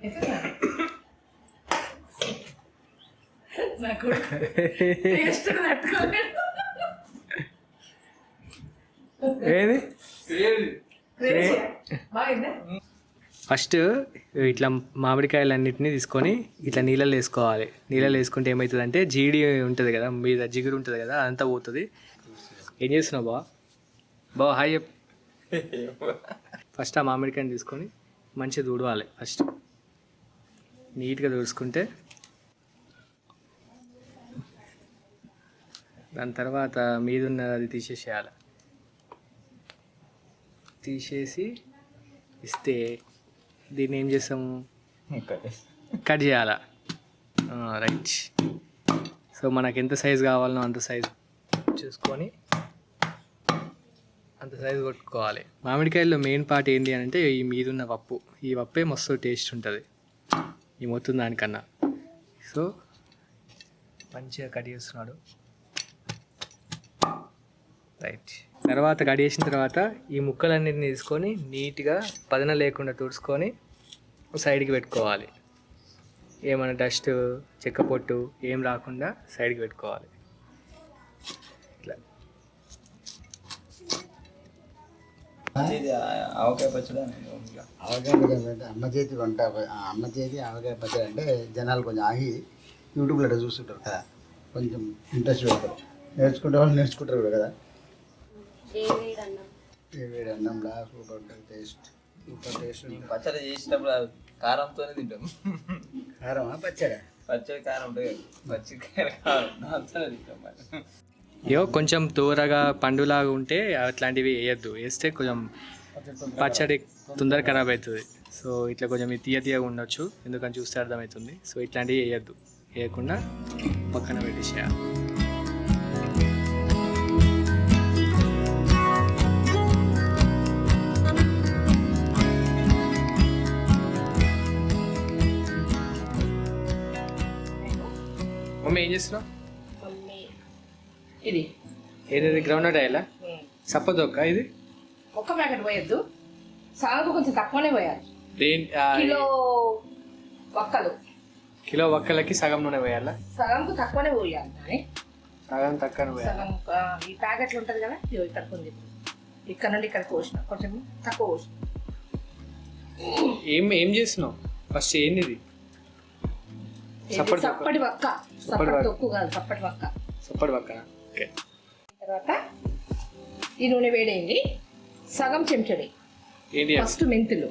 ఏది ఫస్ట్ ఇట్లా మామిడికాయలన్నిటిని తీసుకొని ఇట్లా నీళ్ళలో వేసుకోవాలి. నీళ్ళలో వేసుకుంటే ఏమవుతుంది అంటే జీడి ఉంటుంది కదా, మీద జిగురు ఉంటుంది కదా, అదంతా పోతుంది. ఏం చేస్తున్నావు బావ హాయ్ చెప్. ఫస్ట్ ఆ మామిడికాయని తీసుకొని మంచిగా తుడవాలి. ఫస్ట్ నీట్గా తుడుచుకుంటే దాని తర్వాత మీదున్న అది తీసేసేయాలి. తీసేసి ఇస్తే దీన్ని ఏం చేస్తాము, కట్ చేయాలా. రైట్. సో మనకు ఎంత సైజు కావాలనో అంత సైజు చూసుకొని అంత సైజు కొట్టుకోవాలి. మామిడికాయల్లో మెయిన్ పార్ట్ ఏంటి అని అంటే ఈ మీదున్న పప్పు. ఈ పప్పే మస్తు టేస్ట్ ఉంటుంది ఈ మొత్తం దానికన్నా. సో మంచిగా కట్ చేస్తున్నాడు. రైట్. తర్వాత కట్ చేసిన తర్వాత ఈ ముక్కలన్నిటిని తీసుకొని నీట్గా పదన లేకుండా తుడుచుకొని సైడ్కి పెట్టుకోవాలి. ఏమైనా డస్ట్ చెక్క పొట్టు ఏం రాకుండా సైడ్కి పెట్టుకోవాలి. ఇట్లా ఆవకాయ పచ్చడి అంటే అమ్మ చేతి వంట. అమ్మ చేతి ఆవకాయ పచ్చడి అంటే జనాలు కొంచెం ఆగి యూట్యూబ్లో చూస్తుంటారు కదా, కొంచెం ఇంట్రెస్ట్ పెడతారు. నేర్చుకుంటే వాళ్ళు నేర్చుకుంటారు కూడా కదా. వేడి అన్నంలా సూపర్ ఉంటుంది. Super taste. పచ్చడి చేసినప్పుడు కారంతోనే తింటాం. కారమా పచ్చడి? పచ్చడి కారం ఉంటుంది, పచ్చికాయ కారం దాంతోనే తింటాం. ఏవో కొంచెం తోరగా పండులాగా ఉంటే అట్లాంటివి వేయద్దు. వేస్తే కొంచెం పచ్చడి తొందరగా ఖరాబ్ అవుతుంది. సో ఇట్లా కొంచెం తీయగా ఉండొచ్చు, ఎందుకని చూస్తే అర్థమవుతుంది. సో ఇట్లాంటివి వేయద్దు. వేయకుండా పక్కన పెట్టేసేయాలి. మమ్మీ ఏం చేస్తున్నావు? ఇది ఏది గ్రౌండ్ నట్ అయ్యాలా సప్పదొక్క? ఇది ఒక్క ప్యాకెట్ పోయొద్దు, సగంకు కొంచెం తక్కువనే పోయాలి. కిలో వక్కలు, కిలో వక్కలకి సగం నూనె పోయాలా? సగంకు తక్కువనే పోయాలి. కానీ సగం తక్కువ పోయాలి. సగం ఈ ప్యాకెట్లు ఉంటుంది కదా, ఇక్కడ కొంచెం ఇక్కడ నుండి ఇక్కడ పోసిన కొంచెం తక్కువ పోసిన. ఏం చేస్తున్నావు ఫస్ట్? ఏంది ఇది? సప్పటి వక్క, సప్పటి తొక్కు కాదు, సప్పటి వక్క. సప్పటి వక్క. ఓకే. తర్వాత ఈ నూనె వేడైంది, సగం చెంచడి ఫస్ట్ మెంతులు,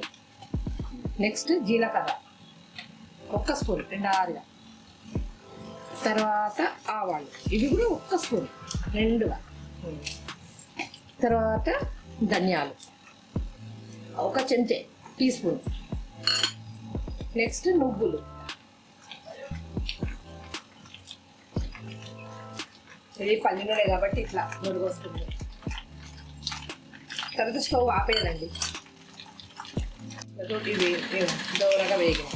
నెక్స్ట్ జీలకర్ర 1 స్పూన్ 2 తర్వాత ఆవాలు, ఇవి కూడా 1 స్పూన్ 2గా. తర్వాత ధనియాలు 1 చెంచా టీ స్పూన్. నెక్స్ట్ నువ్వులు, ఇది పల్లి నూనె కాబట్టి ఇట్లా నూనె వస్తుంది. తర్వాత స్టవ్ ఆపేయాలండి. ఇది దూరగా వేగిన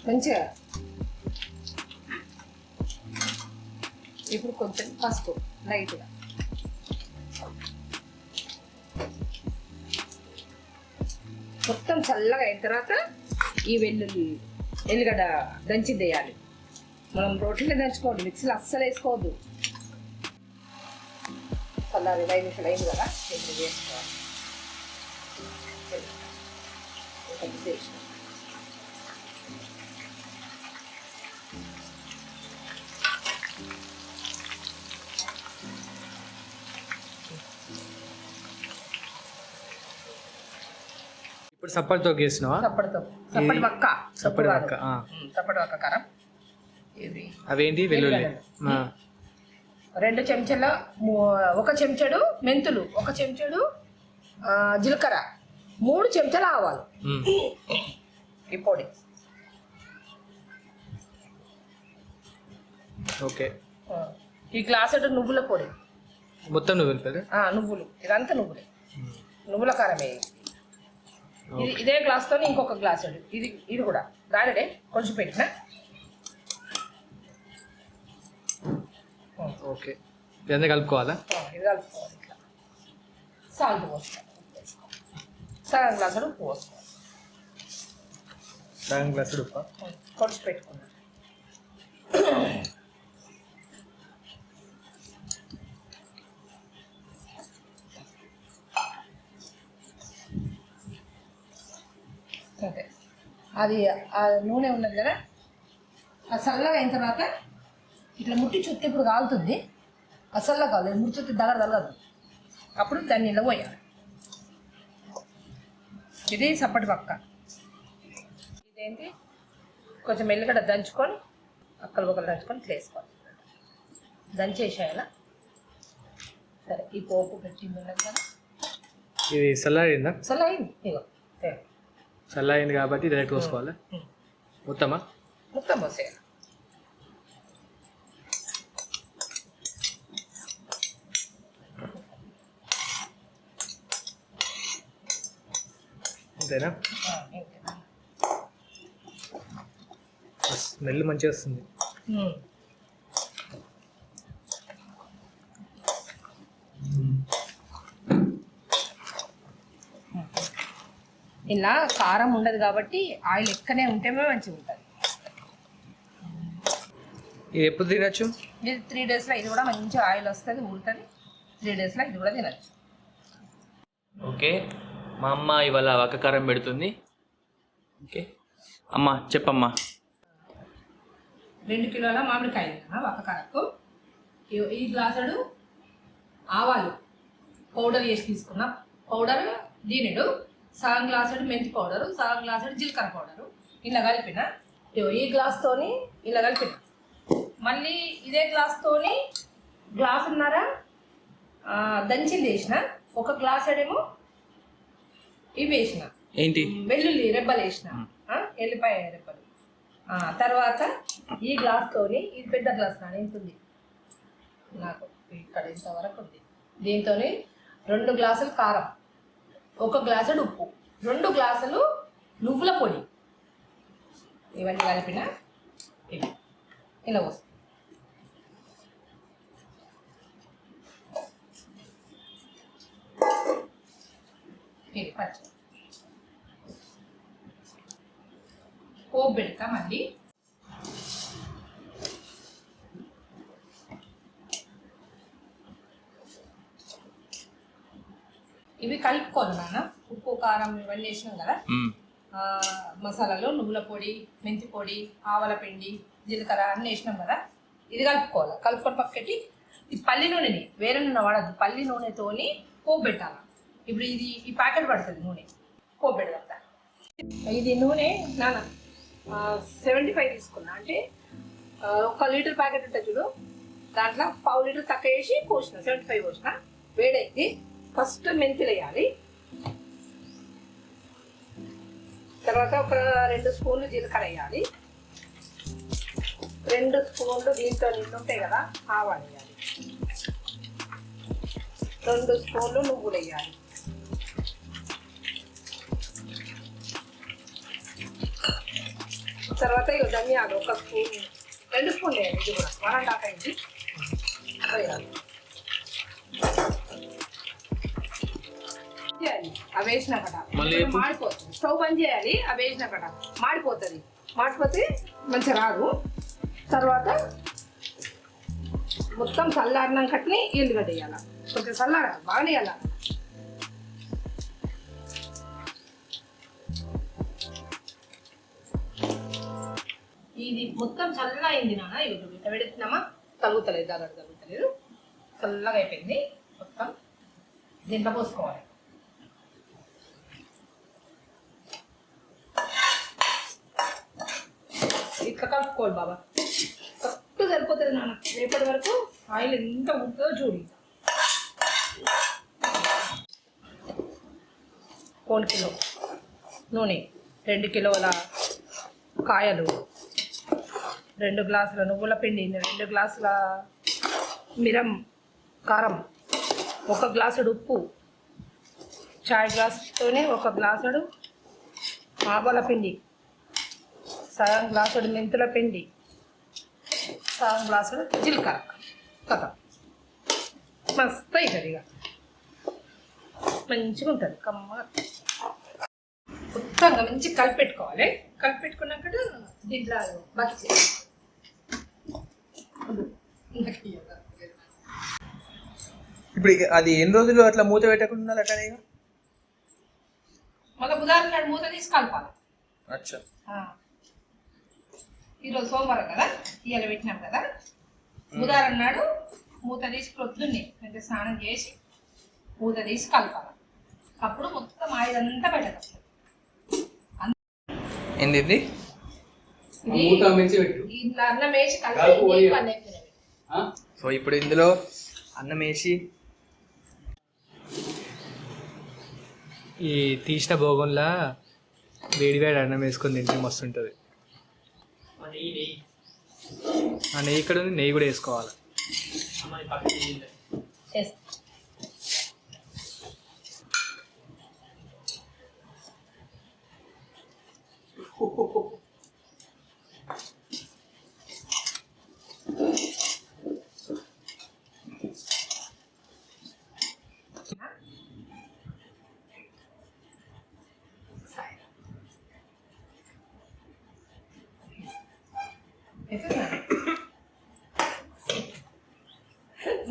మంచిగా. ఇప్పుడు కొంచెం పసుపు లైట్గా, మొత్తం చల్లగా అయిన తర్వాత ఈ ఎల్లిగడ్డ దంచి వేయాలి. మనం రోటీలో దంచుకోవద్దు, మిక్సీలో అస్సలు వేసుకోవద్దు. చల్లారి 5 నిమిషాలు అయింది కదా, ఇప్పుడు వేసుకోవాలి. ఇప్పుడు సప్పటి తొక్కు వేసినావా? సప్పటి వక్క, సప్పటి వక్క, సప్పటి వక్క కారం. ఇది అవేంటి? వెల్లుల్లి 2 చెంచాల, 1 చెంచాడు మెంతులు, 1 చెంచాడు జీలకర్ర, 3 చెంచాల ఆవాలు. ఈ పొడి ఓకే. ఈ గ్లాసుడు నువ్వుల పొడి, మొత్తం నువ్వులు. నువ్వులు, ఇదంతా నువ్వులే, నువ్వుల కారం వేయాలి. ఇదే గ్లాస్తో ఇంకొక గ్లాసుడు, ఇది కూడా దానిడే కొంచెం పెట్టిన. ఓకే. ఇదంతా కలుపుకోవాలా? ఇది కలుపుకోవాలి. ఇట్లా సాల్ట్ పోసుకోవాలి, సగం గ్లాసుడు పోసుకోవాలి. సగం గ్లాసు ఉప్ప. కొలిచి పెట్టుకున్నా. ఓకే, అది ఆ నూనె ఉన్నది కదా, అది చల్లగా అయిన తర్వాత ఇట్లా ముట్టి చుట్టూ ఇప్పుడు కాలుతుంది, అది చల్లగా కాలేదు, ముట్టి చుట్టూ దగ్గర తగ్గదు, అప్పుడు దాన్ని నీళ్ళు పోయాలి. ఇది సప్పటి పక్క. ఇదేంటి కొంచెం ఎల్లిగడ్డ దంచుకొని అక్కలు ఒకరు దంచుకొని ఇట్లా వేసుకోవాలి. దంచేసాయన సరే. ఈ పోపు పెట్టింది ఉన్నది కదా, ఇది చల్లారిందా? చల్లయింది. ఇగో చల్లారింది కాబట్టి డైరెక్ట్ పోసుకోవాలి మొత్తమా? మొత్తం పోసేయాలి. అంతేనా? స్మెల్ మంచిగా వస్తుంది. ఇలా కారం ఉండదు కాబట్టి ఆయిల్ ఎక్కనే ఉంటేనే మంచిగా ఉంటుంది. ఇది ఎప్పుడు తినచ్చు? ఇది 3 డేస్లో ఇది కూడా మంచి ఆయిల్ వస్తుంది, ఊరుతుంది. 3 డేస్లో ఇది కూడా తినచ్చు. ఓకే, మా అమ్మ ఇవాళ వక్కకారం పెడుతుంది. ఓకే అమ్మ చెప్పమ్మా. 2 కిలోల మామిడికాయలు కదా వక్కకారకు. ఈ గ్లాసుడు ఆవాలు పౌడర్ చేసి తీసుకున్నా. పౌడర్ దీనిడు సగం గ్లాసుడు మెంతి పౌడరు, సగం గ్లాసుడు జీలకర్ర పౌడరు ఇలా కలిపిన. ఈ గ్లాస్తోని ఇలా కలిపిన. మళ్ళీ ఇదే గ్లాస్తోని గ్లాసున్నర దంచింది వేసిన. ఒక గ్లాసుడేమో ఇవి వేసిన, ఏంటి వెల్లుల్లి రెబ్బలు వేసిన, ఎల్లిపాయ రెబ్బలు. తర్వాత ఈ గ్లాస్తోని, ఇది పెద్ద గ్లాస్ నాని ఇంతుంది నాకు, ఇక్కడ ఇంతవరకు ఉంది. దీంతో 2 గ్లాసులు కారం, 1 గ్లాసుడు ఉప్పు, 2 గ్లాసులు నువ్వుల పొడి, ఇవన్నీ కలిపిన ఇవి ఇలా వస్తుంది. ఇది పచ్చి పోపు పెడతామండి. ఇవి కలుపుకోవాలి నాన్న. ఉప్పు కారం ఇవన్నీ వేసినాం కదా, మసాలాలో నువ్వుల పొడి, మెంతి పొడి, ఆవల పిండి, జీలకర్ర అన్నీ వేసినాం కదా, ఇది కలుపుకోవాలి. కలుపుకొని పక్కకి ఈ పల్లి నూనెని, వేరే నూనె వాడద్దు, పల్లి నూనెతోని పోపు పెట్టాలి. ఇప్పుడు ఇది ఈ ప్యాకెట్ పడుతుంది నూనె, పోపు పెడతా. ఇది నూనె నాన్న 75 తీసుకున్నా, అంటే 1 లీటర్ ప్యాకెట్ ఉంటుంది చూడు, దాంట్లో 1/2 లీటర్ తక్కువ వేసి పోసిన, 75 పోసిన. వేడైంది. ఫస్ట్ మెంతులు వేయాలి, తర్వాత ఒక 2 స్పూన్లు జీలకర్ర వేయాలి, 2 స్పూన్లు దీంట్లో నీళ్ళు ఉంటాయి కదా ఆవాలు వేయాలి, 2 స్పూన్లు నువ్వులు వేయాలి, తర్వాత ఇక ధనియాలు 1 స్పూన్, 2 స్పూన్లు వేయాలి. ఇది కూడా 1.5 అయింది వేయాలి. అవి వేసినాకట మాడిపోతుంది. స్టవ్ బంద్ చేయాలి. అవి వేసినాకట మాడిపోతుంది. మాడిపోతే మంచిగా రాదు. తర్వాత మొత్తం చల్లారినాకట్ని ఎల్లుగడ్డ వేయాలి. కొంచెం చల్లారా, బాగానే వేయాలి. ఇది మొత్తం చల్లగా అయింది నాన్న. ఇవి ఇట్లా పెడుతున్నామా, తగ్గుతలేదు, దగ్గర తగ్గుతలేదు, చల్లగా అయిపోయింది. మొత్తం దీంట్లో పోసుకోవాలి. ఇట్లా కలుపుకోవాలి బాబా, కరెక్ట్ సరిపోతుంది నాన్న. రేపటి వరకు ఆయిల్ ఎంత ఉంటుందో చూడు. 1 కిలో నూనె, 2 కిలోల కాయలు, 2 గ్లాసుల నువ్వుల పిండి, 2 గ్లాసుల మిరం కారం, 1 గ్లాసుడు ఉప్పు, చాయ్ గ్లాసుతోనే 1 గ్లాసుడు ఆవాల పిండి, సగం గ్లాసుడు మెంతుల పిండి, సగం గ్లాసుడు జీలకర్ర. కథ మస్తు అవుతుంది, ఇక మంచిగా ఉంటుంది కమ్మగా. మొత్తంగా మంచి కలిపెట్టుకోవాలి. కలిపెట్టుకున్నాక దీంట్లో బాకి ఇప్పుడు అది ఎన్ని రోజులు అట్లా మూత పెట్టకుండా ఉండాలి అట్లనే ఇక? మళ్ళీ బుధవారం నాడు మూత తీసి కలపాలి. అచ్చా. ఈరోజు సోమవారం కదా, ఇవాళ పెట్టినాం కదా, బుధవారం నాడు మూత తీసి ప్రొద్దున్నే అంటే స్నానం చేసి మూత తీసి కలపాలి. అప్పుడు మొత్తం ఆయిల్ అంతా బయటకు వస్తుంది. ఏంది ఇది? మూత మించి పెట్టు. ఇట్లా అన్నం వేసి కలుపు కలిపి పోయి. పని అయిపోయినవి. సో ఇప్పుడు ఇందులో అన్నం వేసి ఈ తీసిన భోగంలా వేడి వేడి అన్నం వేసుకొని తింటే మస్తు ఉంటుంది. ఆ నెయ్యి ఇక్కడ ఉంది, నెయ్యి కూడా వేసుకోవాలి. చేస్తా.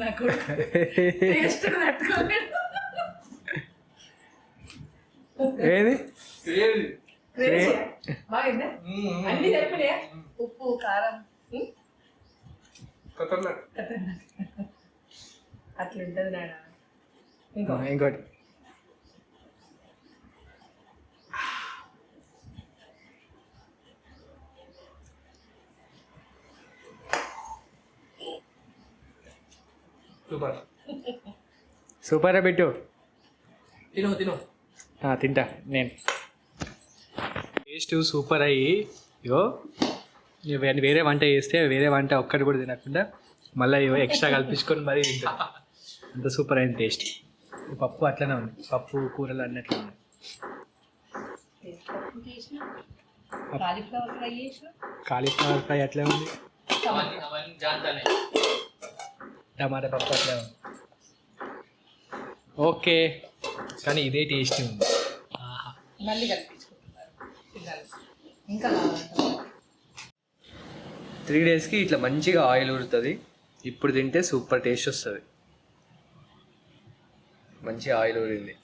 నాకు టేస్ట్ తట్టుకోలేదు. ఏది బాగుందా? అన్ని కలిపినాయా? ఉప్పు కారం అట్లుంటది నాడా. ఇంకోటి సూపర్ పెట్టు. తింటా నేను. టేస్ట్ సూపర్ అయ్యి ఇగో వేరే వంట చేస్తే వేరే వంట ఒక్కటి కూడా తినకుండా మళ్ళీ ఇవో ఎక్స్ట్రా కల్పించుకొని మరీ తింటా. అంత సూపర్ అయింది టేస్ట్. పప్పు అట్లనే ఉంది, పప్పు కూరలు అన్నట్లు ఉంది. కాలీఫ్లవర్ ఫ్రై చేసిన, కాలీఫ్లవర్ ఫ్రై అట్లే ఉంది, టమాటా పప్పు అట్లే ఉంది. ఓకే, కానీ ఇదే టేస్ట్ ఉంది. మళ్ళీ కలిపించుకుంటున్నారు పిల్లలు. ఇంకా కావాలంటారు. 3 డేస్కి ఇట్లా మంచిగా ఆయిల్ ఉడుతుంది. ఇప్పుడు తింటే సూపర్ టేస్ట్ వస్తుంది. మంచి ఆయిల్ ఊరింది.